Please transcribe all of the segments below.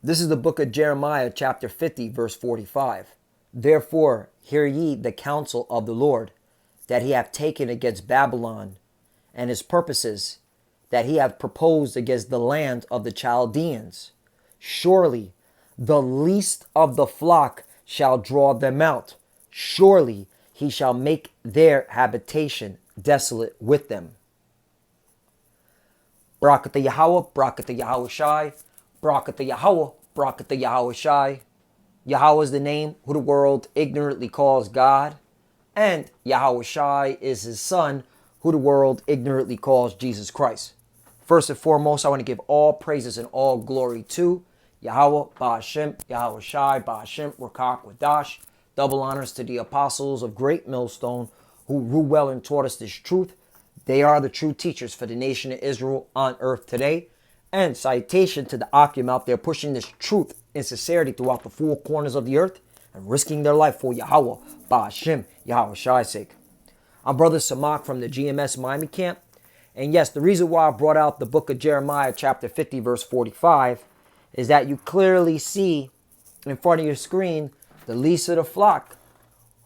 This is the book of Jeremiah, chapter 50, verse 45. Therefore, hear ye the counsel of the Lord, that he hath taken against Babylon, and his purposes, that he hath proposed against the land of the Chaldeans. Surely the least of the flock shall draw them out. Surely he shall make their habitation desolate with them. Barakatah Yahweh, Barakatah Yahweh Shai, Barakatah Yahweh, Barakatah Yahweh Shai. Yahweh is the name who the world ignorantly calls God, and Yahweh Shai is his son, who the world ignorantly calls Jesus Christ. First and foremost, I want to give all praises and all glory to Yahweh, Ba'ashem, Yahweh Shai, Ba'ashem, Rakak, Wadash. Double honors to the apostles of Great Millstone who rule well and taught us this truth. They are the true teachers for the nation of Israel on earth today. And citation to the Akim out there pushing this truth in sincerity throughout the four corners of the earth and risking their life for Yahweh, Ba'ashem, Yahweh Shai's sake. I'm Brother Samak from the GMS Miami camp. And yes, the reason why I brought out the book of Jeremiah, chapter 50, verse 45, is that you clearly see in front of your screen the least of the flock,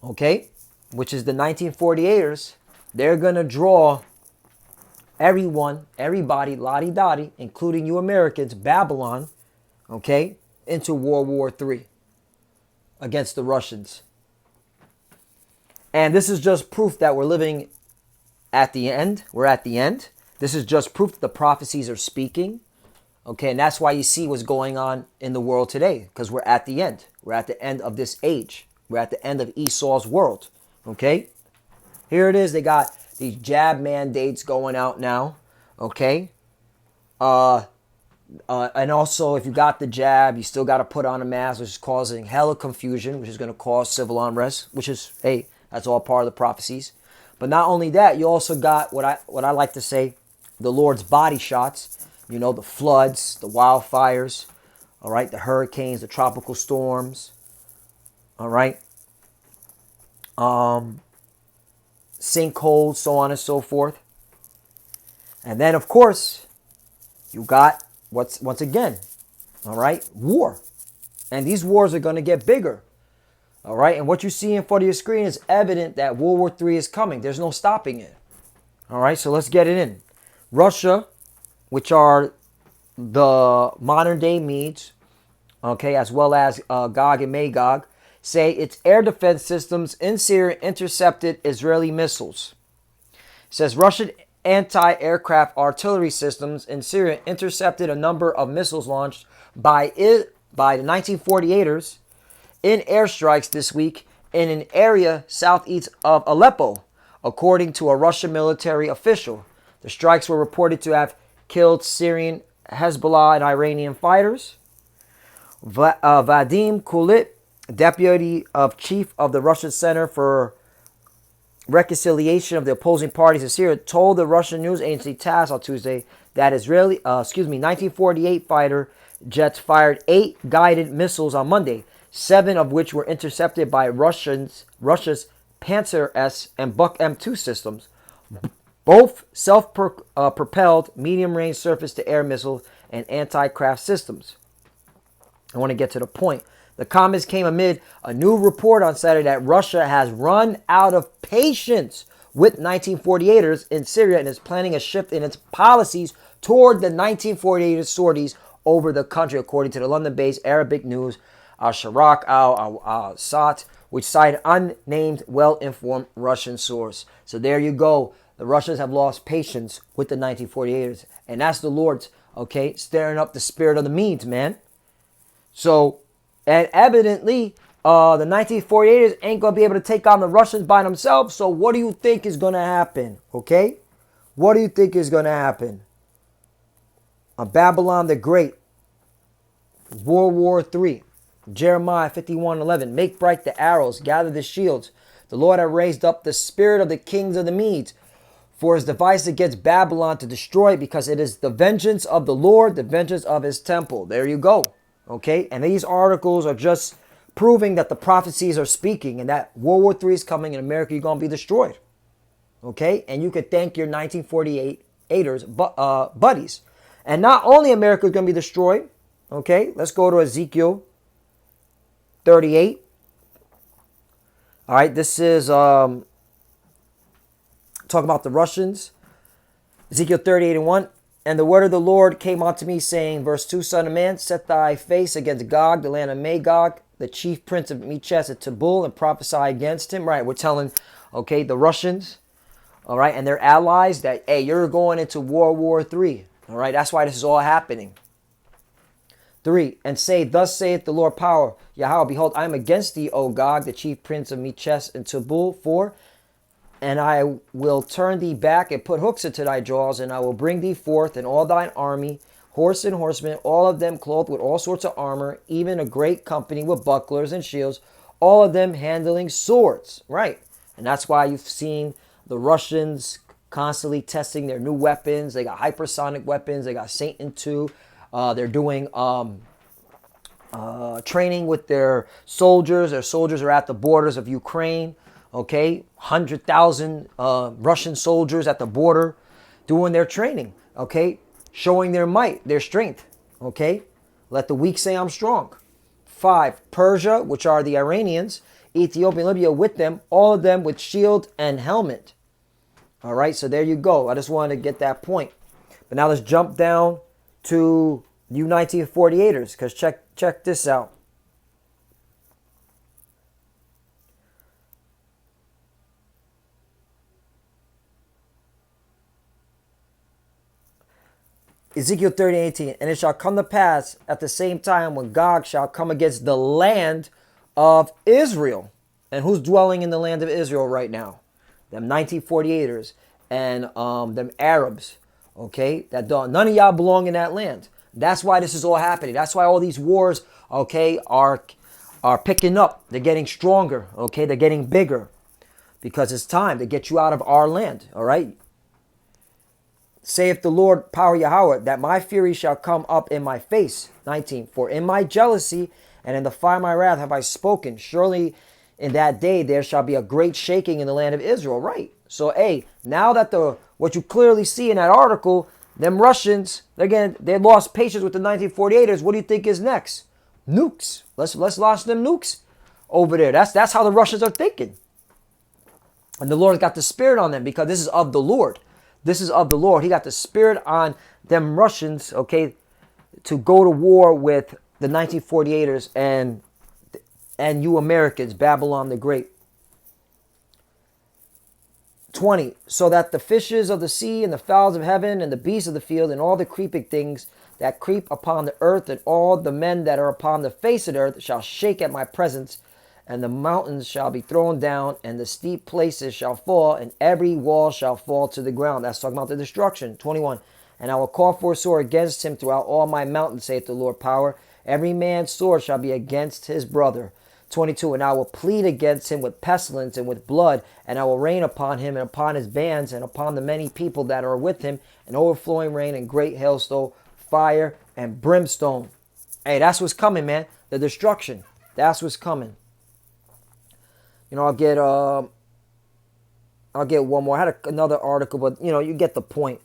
okay, which is the 1948ers. They're going to draw everyone, everybody, lottie-dottie, including you Americans, Babylon, okay, into World War III against the Russians. And this is just proof that we're living at the end. We're at the end. This is just proof that the prophecies are speaking. Okay, and that's why you see what's going on in the world today, because we're at the end. We're at the end of this age. We're at the end of Esau's world. Okay, here it is. They got these jab mandates going out now. Okay, and also if you got the jab, you still got to put on a mask, which is causing hella confusion, which is going to cause civil unrest. Which is, hey, that's all part of the prophecies. But not only that, you also got what I like to say, the Lord's body shots. You know, the floods, the wildfires, all right, the hurricanes, the tropical storms, all right, sinkholes, so on and so forth. And then, of course, you got once again, all right, war. And these wars are going to get bigger, all right. And what you see in front of your screen is evident that World War III is coming. There's no stopping it, all right. So let's get it in. Russia, which are the modern-day Medes, okay, as well as Gog and Magog, say its air defense systems in Syria intercepted Israeli missiles. It says Russian anti-aircraft artillery systems in Syria intercepted a number of missiles launched by the 1948ers in airstrikes this week in an area southeast of Aleppo, according to a Russian military official. The strikes were reported to have killed Syrian, Hezbollah, and Iranian fighters. Vadim Kulit, deputy of chief of the Russian Center for Reconciliation of the Opposing Parties in Syria, told the Russian news agency TASS on Tuesday that 1948 fighter jets fired 8 guided missiles on Monday, 7 of which were intercepted by Russia's Panzer S and Buk M2 systems. Both self-propelled medium-range surface-to-air missiles and anti-craft systems. I want to get to the point. The comments came amid a new report on Saturday that Russia has run out of patience with 1948ers in Syria and is planning a shift in its policies toward the 1948ers sorties over the country, according to the London-based Arabic news Al-Sharak al-Sat, which cited unnamed, well-informed Russian source. So there you go. The Russians have lost patience with the 1948ers. And that's the Lord's, okay, stirring up the spirit of the Medes, man. So, and evidently, the 1948ers ain't going to be able to take on the Russians by themselves. So what do you think is going to happen, okay? What do you think is going to happen? Babylon the Great, World War III, Jeremiah 51:11, make bright the arrows, gather the shields. The Lord hath raised up the spirit of the kings of the Medes for his device against Babylon to destroy it, because it is the vengeance of the Lord, the vengeance of his temple. There you go. Okay, and these articles are just proving that the prophecies are speaking and that World War III is coming and America, you're going to be destroyed. Okay, and you could thank your 1948ers buddies. And not only America is going to be destroyed, Okay, let's go to Ezekiel 38. All right, this is talking about the Russians. Ezekiel 38 and 1. And the word of the Lord came unto me, saying, verse 2, Son of man, set thy face against Gog, the land of Magog, the chief prince of Meshech at Tabul, and prophesy against him. Right, we're telling, okay, the Russians, all right, and their allies that, hey, you're going into World War III. All right, that's why this is all happening. 3. And say, thus saith the Lord power, Yahweh, behold, I am against thee, O Gog, the chief prince of Meshech and Tabul. 4. And I will turn thee back and put hooks into thy jaws, and I will bring thee forth and all thine army, horse and horsemen, all of them clothed with all sorts of armor, even a great company with bucklers and shields, all of them handling swords. Right. And that's why you've seen the Russians constantly testing their new weapons. They got hypersonic weapons. They got Satan II. They're doing training with their soldiers. Their soldiers are at the borders of Ukraine. Okay, 100,000 Russian soldiers at the border doing their training. Okay, showing their might, their strength. Okay, let the weak say I'm strong. 5. Persia, which are the Iranians, Ethiopia and Libya with them, all of them with shield and helmet. All right, so there you go. I just wanted to get that point. But now let's jump down to U-1948ers, because check this out. Ezekiel 30:18, and it shall come to pass at the same time when Gog shall come against the land of Israel. And who's dwelling in the land of Israel right now? Them 1948ers and them Arabs. Okay, that don't, none of y'all belong in that land. That's why this is all happening. That's why all these wars, okay, are picking up. They're getting stronger. Okay, they're getting bigger because it's time to get you out of our land. All right. Saith the Lord, power Yahweh, that my fury shall come up in my face. 19. For in my jealousy and in the fire of my wrath have I spoken. Surely in that day there shall be a great shaking in the land of Israel. Right. So, hey, now that what you clearly see in that article, them Russians, again, they lost patience with the 1948ers. What do you think is next? Nukes. Let's launch them nukes over there. That's how the Russians are thinking. And the Lord's got the spirit on them because this is of the Lord. This is of the Lord. He got the spirit on them Russians, okay, to go to war with the 1948ers and you Americans, Babylon the Great. 20. So that the fishes of the sea and the fowls of heaven and the beasts of the field and all the creeping things that creep upon the earth and all the men that are upon the face of the earth shall shake at my presence, and the mountains shall be thrown down, and the steep places shall fall, and every wall shall fall to the ground. That's talking about the destruction. 21. And I will call for a sword against him throughout all my mountains, saith the Lord power. Every man's sword shall be against his brother. 22. And I will plead against him with pestilence and with blood, and I will rain upon him and upon his bands and upon the many people that are with him, an overflowing rain and great hailstone, fire and brimstone. Hey, that's what's coming, man. The destruction. That's what's coming. You know, I'll get one more. I had another article, but you know, you get the point.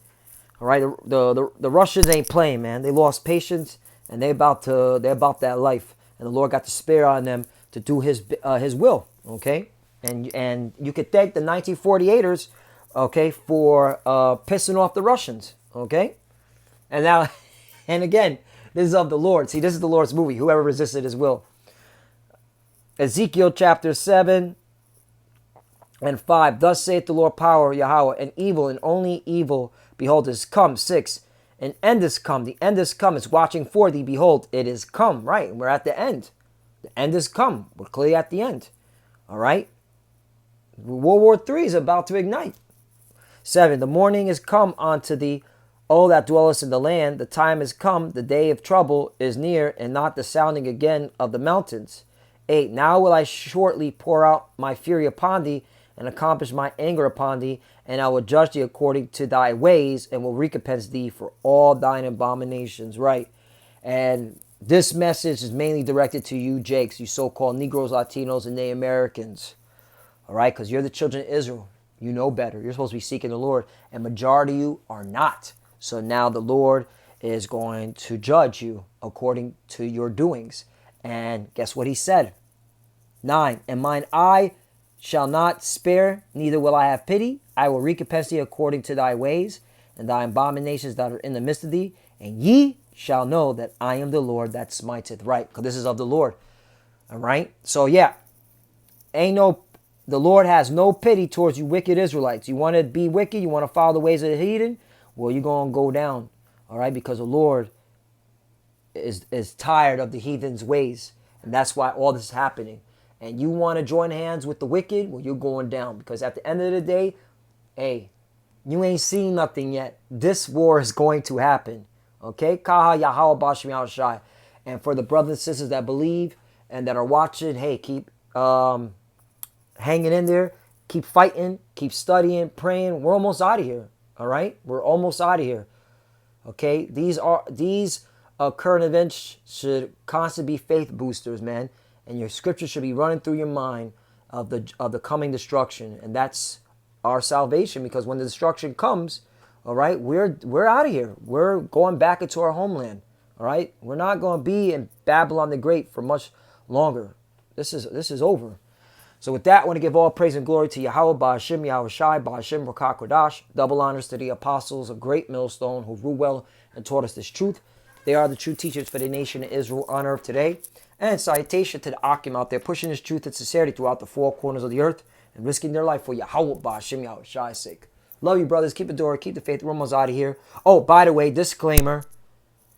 All right, the Russians ain't playing, man. They lost patience, and they're about that life. And the Lord got the spirit on them to do His will. Okay, and you could thank the 1948ers, okay, for pissing off the Russians. Okay, and now, and again, this is of the Lord. See, this is the Lord's movie. Whoever resisted His will. Ezekiel chapter 7 and 5. Thus saith the Lord power, Yahweh, and evil and only evil, behold, is come. 6. An end is come. The end is come. It's watching for thee. Behold, it is come. Right. We're at the end. The end is come. We're clearly at the end. All right. World War III is about to ignite. 7. The morning is come unto thee, O that dwellest in the land. The time is come. The day of trouble is near, and not the sounding again of the mountains. 8. Now will I shortly pour out my fury upon thee, and accomplish my anger upon thee, and I will judge thee according to thy ways, and will recompense thee for all thine abominations. Right. And this message is mainly directed to you, Jakes, you so-called Negroes, Latinos, and Native Americans. All right, because you're the children of Israel. You know better. You're supposed to be seeking the Lord, and majority of you are not. So now the Lord is going to judge you according to your doings. And guess what he said? 9. And mine eye shall not spare, neither will I have pity. I will recompense thee according to thy ways, and thy abominations that are in the midst of thee. And ye shall know that I am the Lord that smiteth right. Because this is of the Lord. All right? So yeah, the Lord has no pity towards you wicked Israelites. You want to be wicked? You want to follow the ways of the heathen? Well, you're going to go down. All right? Because the Lord is tired of the heathen's ways. And that's why all this is happening. And you want to join hands with the wicked? Well, you're going down. Because at the end of the day, hey, you ain't seen nothing yet. This war is going to happen. Okay? Kaha Yahweh Bashim Yahushai. And for the brothers and sisters that believe and that are watching, hey, keep hanging in there. Keep fighting. Keep studying, praying. We're almost out of here. All right? We're almost out of here. Okay? These current events should constantly be faith boosters, man. And your scripture should be running through your mind of the coming destruction. And that's our salvation, because when the destruction comes, all right, we're out of here. We're going back into our homeland. All right? We're not going to be in Babylon the Great for much longer. This is over. So with that, I want to give all praise and glory to Yahweh, Ba'ashim, Yahushai, Ba'ashim, Rakah Kodash. Double honors to the apostles of Great Millstone who ruled well and taught us this truth. They are the true teachers for the nation of Israel on earth today. And salutation to the Akim out there pushing this truth and sincerity throughout the four corners of the earth and risking their life for Yahweh, Ba'ashim, Yahushai's sake. Love you, brothers. Keep the door. Keep the faith. We're almost out of here. Oh, by the way, disclaimer.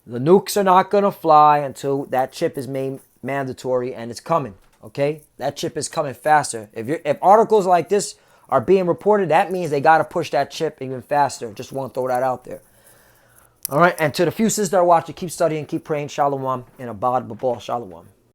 The nukes are not going to fly until that chip is made mandatory, and it's coming. Okay? That chip is coming faster. If articles like this are being reported, that means they got to push that chip even faster. Just want to throw that out there. All right? And to the few sisters that are watching, keep studying, keep praying. Shalom and abad babal. Shalom.